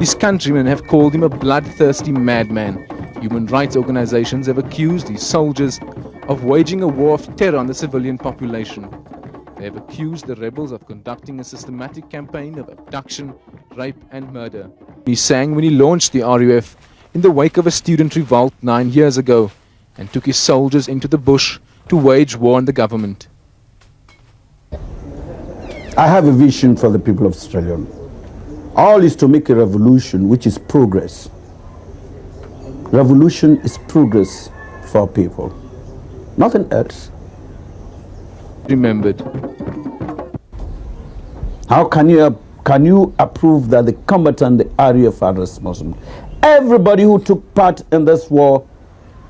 His countrymen have called him a bloodthirsty madman. Human rights organizations have accused his soldiers of waging a war of terror on the civilian population. They have accused the rebels of conducting a systematic campaign of abduction, rape and murder. He sang when he launched the RUF in the wake of a student revolt 9 years ago and took his soldiers into the bush to wage war on the government. I have a vision for the people of Sierra Leone. All is to make a revolution, which is progress. Revolution is progress for people, nothing else. Remembered. How can you approve that the combatant, the RUF, are responsible? Everybody who took part in this war,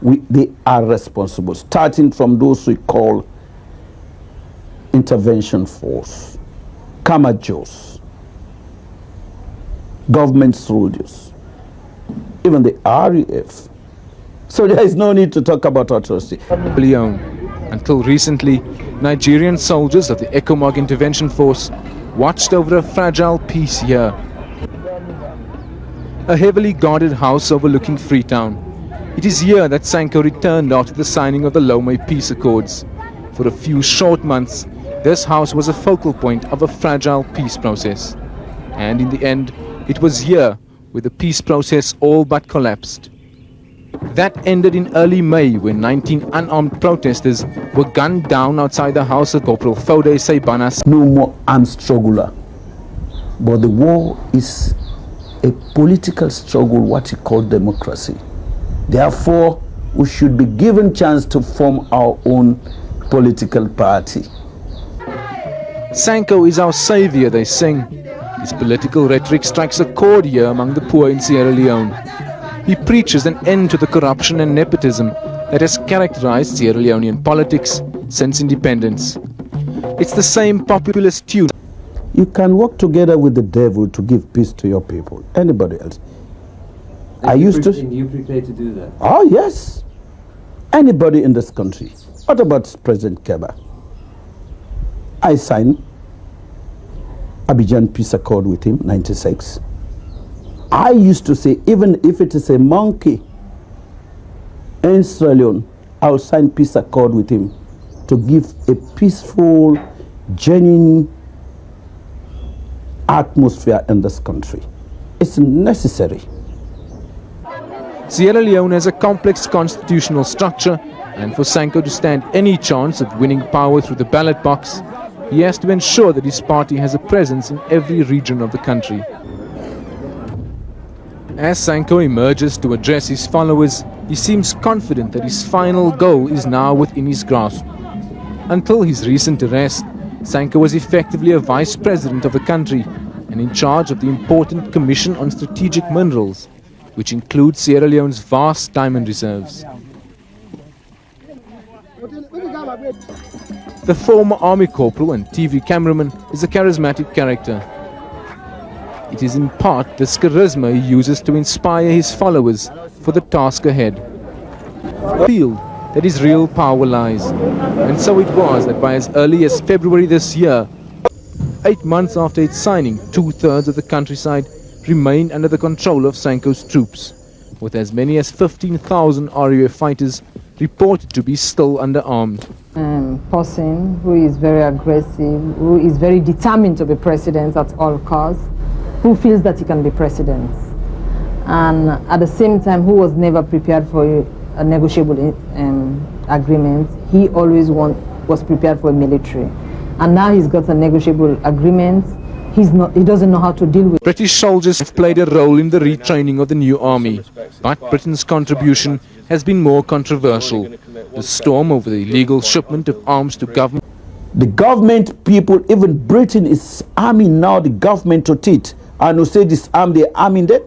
they are responsible, starting from those we call intervention force, Kamajos, government soldiers, even the RUF. So there is no need to talk about atrocity. Leone. Until recently, Nigerian soldiers of the ECOMOG intervention force watched over a fragile peace here. A heavily guarded house overlooking Freetown. It is here that Sanko returned after the signing of the Lomé peace accords. For a few short months, this house was a focal point of a fragile peace process. And in the end, it was here where the peace process all but collapsed. That ended in early May when 19 unarmed protesters were gunned down outside the house of Corporal Fode Seibanas. No more armed struggler. But the war is a political struggle, what you call democracy. Therefore, we should be given chance to form our own political party. Sanko is our savior, they sing. His political rhetoric strikes a chord here among the poor in Sierra Leone. He preaches an end to the corruption and nepotism that has characterized Sierra Leonean politics since independence. It's the same populist tune. You can work together with the devil to give peace to your people. Anybody else? And you prepared to do that? Oh, yes. Anybody in this country. What about President Keba? I signed Abidjan Peace Accord with him, 96. I used to say, even if it is a monkey in Sierra Leone, I'll sign peace accord with him to give a peaceful, genuine atmosphere in this country. It's necessary. Sierra Leone has a complex constitutional structure, and for Sanko to stand any chance of winning power through the ballot box, he has to ensure that his party has a presence in every region of the country. As Sanko emerges to address his followers, he seems confident that his final goal is now within his grasp. Until his recent arrest, Sanko was effectively a vice president of the country and in charge of the important Commission on Strategic Minerals, which includes Sierra Leone's vast diamond reserves. The former army corporal and TV cameraman is a charismatic character. It is in part this charisma he uses to inspire his followers for the task ahead. The field that his real power lies. And so it was that by as early as February this year, 8 months after its signing, 2/3 of the countryside remained under the control of Sanko's troops, with as many as 15,000 RUF fighters reported to be still underarmed. Person who is very aggressive, who is very determined to be president at all costs, who feels that he can be president, and at the same time who was never prepared for a negotiable agreement. He always was prepared for a military, and now he's got a negotiable agreement. He doesn't know how to deal with. British soldiers have played a role in the retraining of the new army, but Britain's contribution has been more controversial. The storm over the illegal shipment of arms to government. The government people, even Britain is arming now the government to teeth. And who say disarm, they're arming them.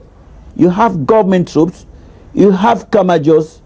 You have government troops, you have Kamajos,